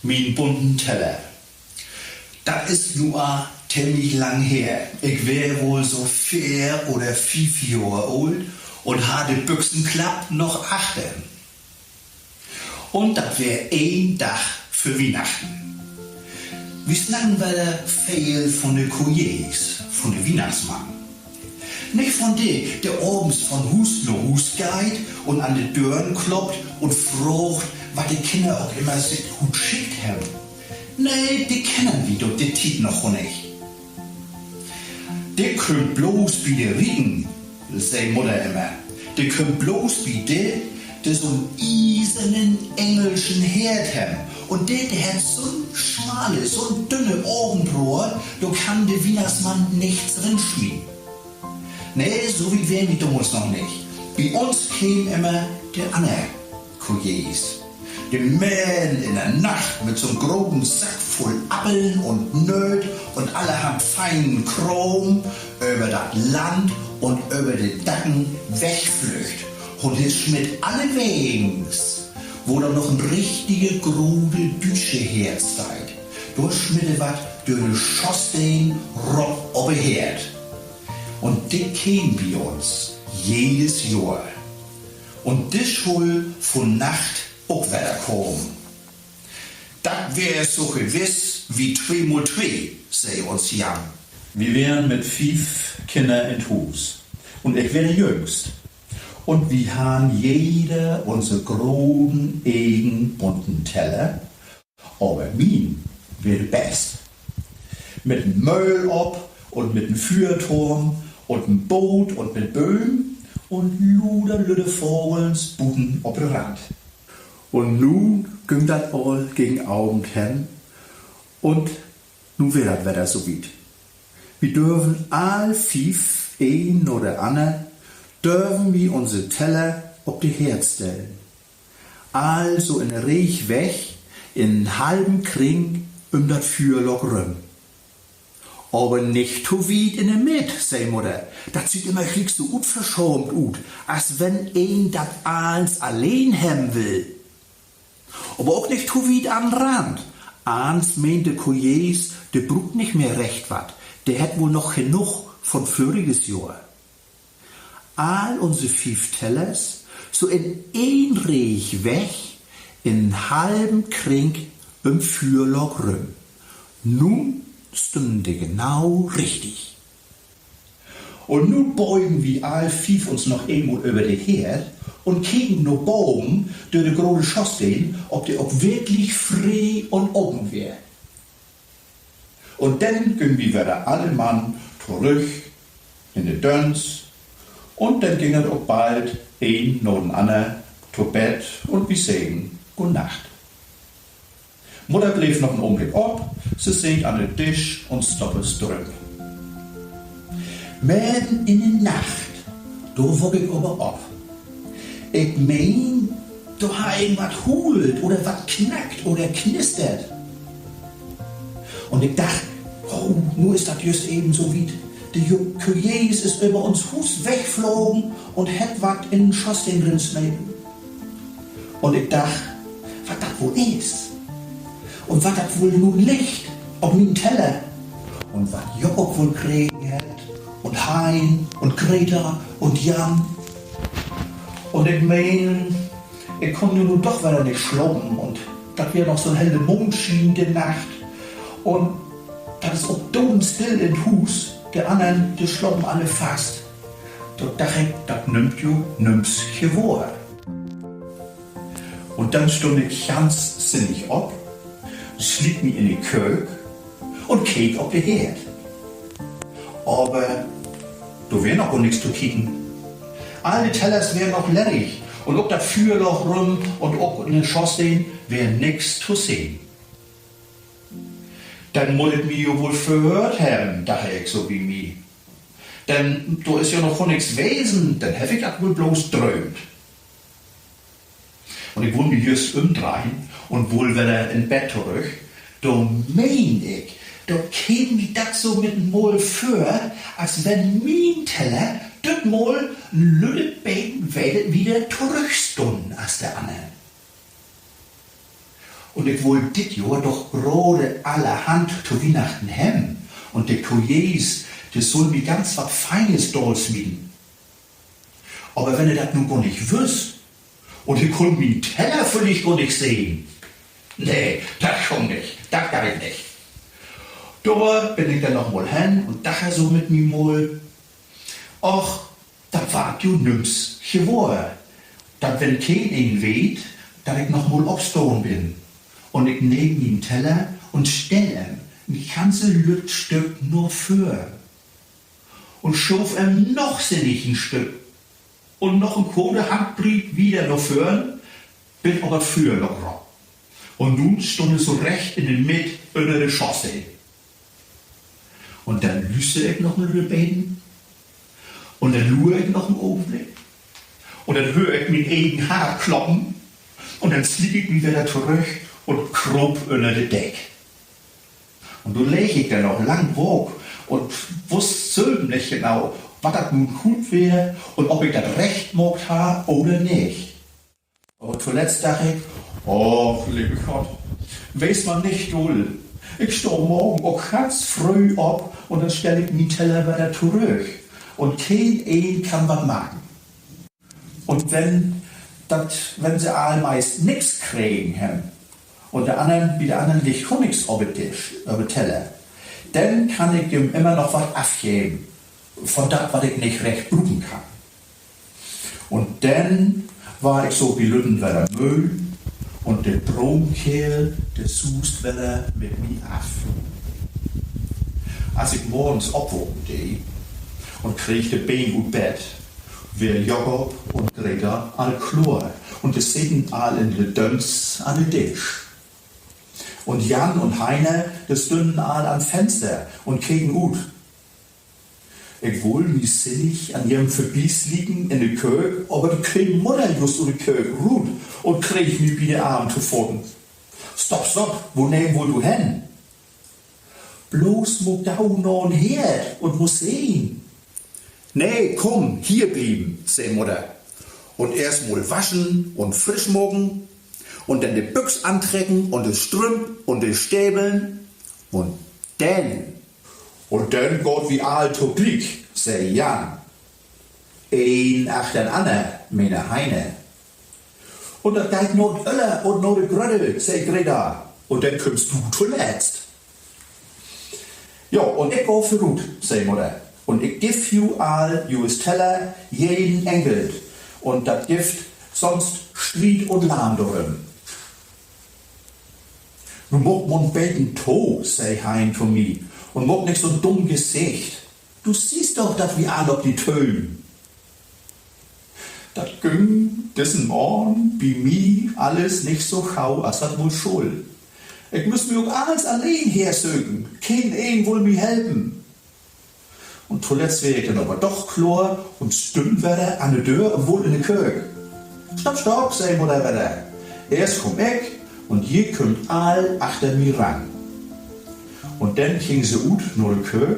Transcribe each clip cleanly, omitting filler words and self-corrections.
Mein bunten Teller. Das ist nur ziemlich lang her. Ich wär wohl so 4 oder 5 Jahre alt und hatte Büchsenklapp noch 8. Und das wär ein Tag für Weihnachten. Wir snacken weiter viel von den Couriers, von den Weihnachtsmann. Nicht von der abends von Hus zu Hus geht und an die Türen kloppt und fragt, was die Kinder auch immer sich gut schickt haben. Nee, die kennen wir doch, die Tiet noch nicht. Die könnt bloß bei der Riegen, sagt Mutter immer. Die könnt bloß bei der so einen eisernen englischen Herd haben. Und der hat so ein schmales, so ein dünne Augenrohr, da kann der Weihnachtsmann nichts drinschmieden. Nee, so wie wären die damals noch nicht. Bei uns käme immer der andere Couriers. Die Mann in der Nacht mit so einem groben Sack voll Appeln und Nöt und allerhand feinen Krom über das Land und über die Dacken wegflücht. Und es schmidt alle Wegens, wo da noch ein richtige grude Düsche herzeigt. Da schmitte wat durch den Schosstein rob obe Herd. Und die kämen bei uns jedes Jahr. Und das schul von Nacht auch wieder kommen. Das wär so gewiss wie 2x2, sei uns Jan. Wir wären mit 5 Kindern in Hus. Und ich wär der Jüngst. Und wir haben jeder unsere großen, eigen bunten Teller. Aber mein wär der Best. Mit dem Müll ob und mit dem Feuerturm und dem Boot und mit Böhm und luder lüde Vogelns Buden ob der Rand. Und nun ging das all gegen Abend hin und nun wird das Wetter so weit. Wir dürfen all 5, ein oder ander, dürfen wir unsere Teller ob die Herd stellen. Also in Riech weg, in halben Kring das Feuerloch rum. Aber nicht zu weit in der Mitte, sei Mutter. Das sieht immer gleich so gut verschämt ut, als wenn ein das alles allein haben will. Aber auch nicht zu weit an den Rand. Ans meinte Couriers, der braucht nicht mehr recht wat. Der hat wohl noch genug von voriges Jahr. All unsere 5 Tellers, so in ein Riech weg, in halben Kring im Feuerloch rum. Nun stünde genau richtig. Und nun beugen wir all 5 uns noch irgendwo über den Herd und kicken nur Bogen durch die große Schosstein, ob der auch wirklich frei und oben wär. Und dann gingen wir wieder alle Mann zurück in die Döns und dann ging es auch bald ein nach dem anderen zu Bett und wir sagen Gute Nacht. Mutter blieb noch einen Augenblick ab, sie singt an den Tisch und stoppt es drüber. Mitten in der Nacht, da wog ich aber ab. Ich mein, da ha irgendwas holt oder was knackt oder knistert. Und ich dachte, oh, nur ist das just eben so wie der Couriers ist über uns Hus wegflogen und hat was in den Schosstein drin schneiden. Und ich dachte, was das wohl ist. Und was das wohl nun liegt auf meinem Teller. Und was Jakob wohl kriegen hat. Und Hein und Greta und Jan. Und ich mein, ich konnte nun doch wieder nicht schlafen. Und das wäre noch so ein helle Mondschien der Nacht. Und das ist auch dumm still in Hus. Der anderen, die schlafen alle fast. Da dachte ich, das nimmt ju nimm's gewor. Und dann stund ich ganz sinnig ab, schlief mich in die Kök und keek auf den Herd. Aber da wär noch nichts zu kicken. Alle Tellers wären noch leerig und ob das Feuerloch rum und ob in den Schosstein wär nix zu sehen. Dann muss ich mich ja wohl verhört haben, dachte ich so wie mir. Denn da ist ja noch von nichts Wesen, dann hab ich das wohl bloß träumt. Und ich wollte mich just umdrehen und wohl wieder in Bett zurück. Da mein ich, da käme mir das so mit dem Mol vor, als wenn mein Teller das Mol ein Lüttebeten wieder zurückstunden als der andere. Und ich wollte dit Jahr doch gerade allerhand zu Weihnachten haben. Und der Koyes, der soll mir ganz was Feines dolls mieten. Aber wenn ihr das nun gar nicht wüsst, und ihr könnt meinen Teller völlig gar nicht sehen, nee, das schon nicht, das kann ich nicht. Da bin ich dann noch mal hin und dachte so mit mir mal, ach, das war ju nimm's geworden. Dat wenn kein ihn weht, dass ich noch mal aufstehen bin. Und ich nehm den Teller und stell ihm ein ganzes Lütstück nur für. Und schuf ihm noch sinnig ein Stück. Und noch ein Kohle Handbrief wieder noch für, bin aber für noch raus. Und nun stund es so recht in der Mitte unter der Chaussee. Und dann lüste ich noch ein Beten. Und dann lure ich noch einen Augenblick. Und dann höre ich mein eigen Haar kloppen. Und dann fliege ich wieder zurück und krob unter der Deck. Und du leg ich dann noch lang wog und wusste selber nicht genau, was das nun gut wäre und ob ich das recht mocht habe oder nicht. Aber zuletzt dachte ich, oh, liebe Gott, weiß man nicht wohl. Ich stehe morgen auch ganz früh ab und dann stelle ich meinen Teller wieder zurück. Und kein ein kann was machen. Und wenn sie alle meist nichts kriegen haben, und der anderen liegt auch nichts auf dem Tisch, auf dem Teller, dann kann ich ihm immer noch was abgeben, von das, was ich nicht recht brauchen kann. Und dann war ich so wie Lütten wieder Müll, und der Bromkehl, der sust wieder mit mir ab. Als ich morgens abwogen die und kriegte Bein und Bett, wir Jakob und Greta all Chlor und es sitzen all in de Döns an den Tisch. Und Jan und Heine, das stünden all am Fenster und kriegen gut. Ich wohl mich sinnig an ihrem Verbies liegen in der Kög, aber die kriegen Mutter just in der Kög ruht und krieg mich wieder Arm zu folgen. Stopp, wo nehmen wohl du hin? Bloß mo da noch ein Herd und muss sehen. Nee, komm, hier blieben, sei Mutter. Und erst mal waschen und frisch mogen und dann die Büchs antrecken und das Strümp und die Stäbeln und dann Gott wie alt zu Glück, sei Jan. Ein achter den anderen, meine Heine. Und dann geht noch Öller und noch die Grödel, sei Greta. Und dann kommst du zuletzt. Ja, und ich go für Ruth, sei Mutter. Und ich gif you all US Teller jeden Engel. Und das Gift sonst Stried und Lahm darin. Nun mocht man beten to, sei Hein zu mir. Und mocht nicht so dumm Gesicht. Du siehst doch, dass wir alle ob die Tönen. Das ging diesen Morgen bei mir alles nicht so schau, als das wohl schuld. Ich müsste mir auch alles allein hersögen. Kein ein will mir helfen. Und zuletzt wäre ich dann aber doch klar und stünd wieder an der Tür, wohl in der Kög. Stopp, sei Mutter wieder. Erst komm ich und je kommt all achter mir ran. Und dann ging sie ut nur die Kög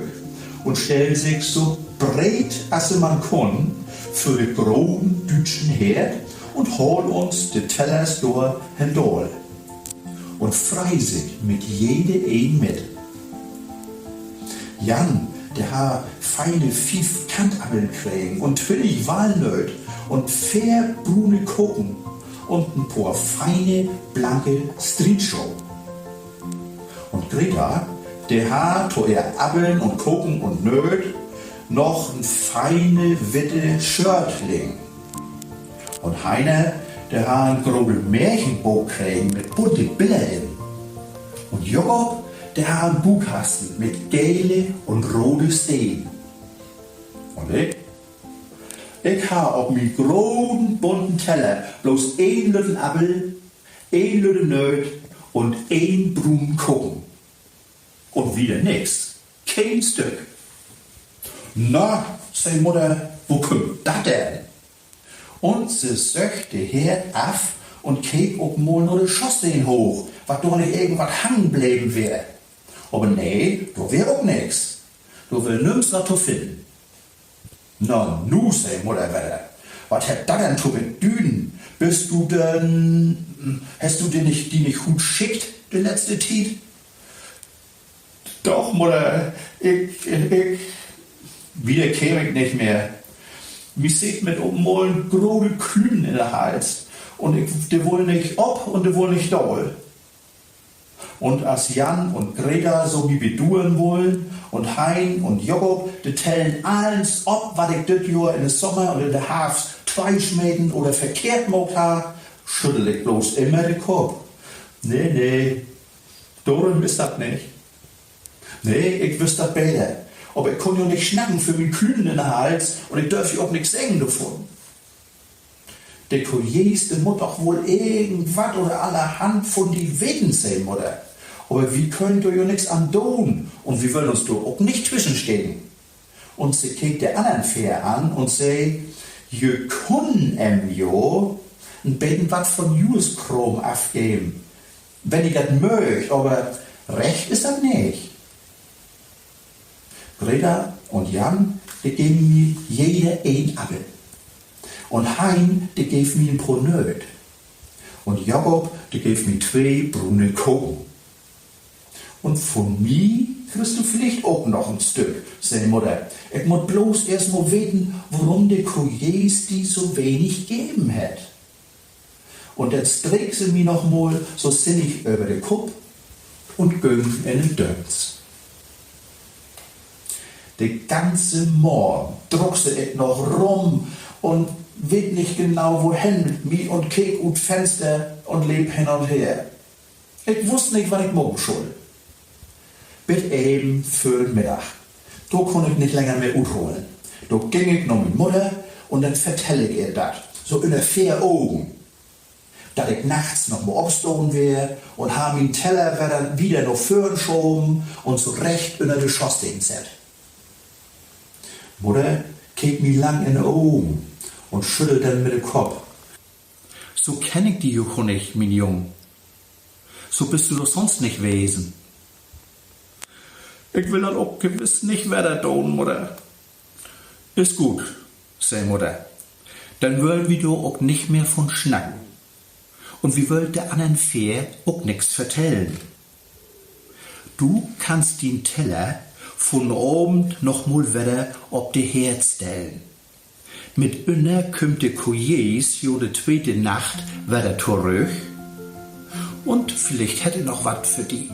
und stellte sich so breit, als sie man kann, für den groben deutschen Herd und hol uns die Tellers durch hindurch. Und frei sich mit jede ein mit. Jan, der hat feine 5 Kantabeln kriegen und Twillig Walnöt und fair brune Kuchen und ein paar feine, blanke Streetshow. Und Greta, der hat zu ihr Abeln und Kuchen und Nöt noch ein feine, witte Shirtling. Und Heiner, der hat ein grobes Märchenbuch kriegen mit bunte Bilder in. Und Jakob, der hat einen Buchkasten mit gelbe und rote Steinen. Und ich habe auf meinem großen bunten Teller bloß ein Lüttel Apfel, ein Lüttel Nöt und ein Brunnen Kuchen. Und wieder nix. Kein Stück. Na, sei Mutter, wo kommt das denn? Und sie söchte Herd af und keek auch mal nur die Chausseen hoch, was doch nicht irgendwas hangen bleiben wäre. Aber nee, da wär auch nix. Du will nirgends noch zu finden. Na, nu, sei Mutter wieder. Was hat da denn zu bedeuten? Bist du denn, hast du die nicht gut schickt, die letzte Zeit? Doch, Mutter, wieder käme ich nicht mehr. Wie sieht mit oben mal große Klüden in der Hals. Und die wollen nicht ob und die wollen nicht doll. Und als Jan und Greta so wie beduren wollen und Hein und Jakob, die tellen alles ob, was ich das Jahr in der Sommer und in der Herbst schmäden oder verkehrt mocht ha, schüttel ich bloß immer den Kopf. Nee, darum ist das nicht. Nee, ich wüsste das besser. Aber ich kann ja nicht schnacken für mich Kühlen in den Hals und ich darf ja auch nichts singen davon. Der Colliers, der muss doch wohl irgendwas oder allerhand von die Weten sehen, oder? Aber wir können doch ja nichts an tun und wir wollen uns doch auch nicht zwischenstehen. Und sie kriegt der anderen fair an und sagt, je können jo ein bisschen was von Juskrom abgeben. Wenn ich das möcht, aber recht ist das nicht. Greta und Jan, die geben mir jeder ein Apfel. Und Hein, die geben mir ein Brunöt. Und Jakob, die geben mir 2 brune Kogen. Und von mir kriegst du vielleicht auch noch ein Stück, seine Mutter. Ich muss bloß erst mal wissen, warum der Colliers die so wenig geben hat. Und dann streckt sie mir noch mal so sinnig über den Kopf und gönnt in den Dönz. Den ganzen Morgen druckse ich noch rum und weet nicht genau wohin mit mir und kick ut Fenster und leb hin und her. Ich wusste nicht, was ich morgen soll. Bis eben für den Mittag. Da konnte ich nicht länger mehr utholen. Da ging ich noch mit Mutter und dann vertelle ich ihr das, so in der 4 Augen. Dass ich nachts noch mal aufstehen wär und hab meinen Teller wieder noch vorgeschoben und so recht unter die Schossding set. Mutter kiekt mir lang in die Augen und schüttelt dann mit dem Kopf. So kenn ich die Jucho nicht, mein Jung. So bist du doch sonst nicht gewesen. Ich will dann auch gewiss nicht weiter tun, Mutter. Ist gut, sei Mutter. Dann wollen wir doch auch nicht mehr von schnacken. Und wir wollen der anderen fair auch nix vertellen. Du kannst den Teller von oben noch mal wieder ob die Herz stellen. Mit inner kümmt der Colliers jo de 2. Nacht wieder zurück und vielleicht hätte noch wat für die.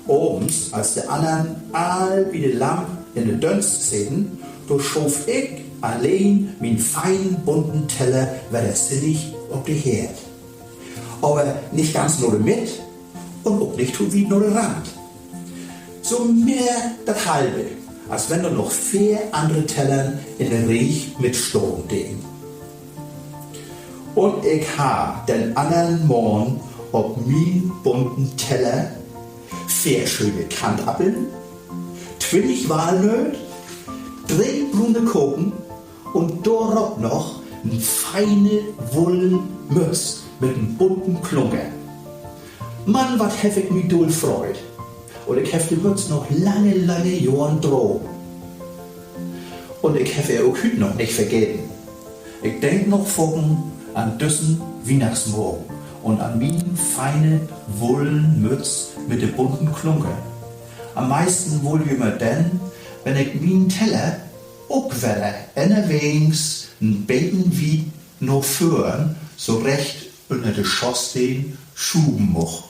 Abends, als die anderen all wie die Lamp in den Dönst sitzen, da schof ich allein min feinen bunten Teller wieder sinnig ob die Herd. Aber nicht ganz nur mit und auch nicht wie nur der Rand. So mehr das halbe, als wenn da noch 4 andere Tellern in der Riech mit Sturm stehen. Und ich ha den anderen Morgen ob min bunten Teller 4 schöne Kantappeln, 20 Walnöt, 3 brune Koken und darauf noch eine feine Wollmütz mit einem bunten Klunker. Mann, wat hef ich mich doll freut. Und ich hef die Mütz noch lange Jahren droh. Und ich hef auch heute noch nicht vergessen. Ich denk noch vorhin an düssen Weihnachtsmorgen und an min feine Wollmütz mit dem bunten Klunker. Am meisten wohl immer denn, wenn ich min Teller auch wieder innerwegs ein Beten wie noch führen, so recht unter de Schossdeen schuben moch.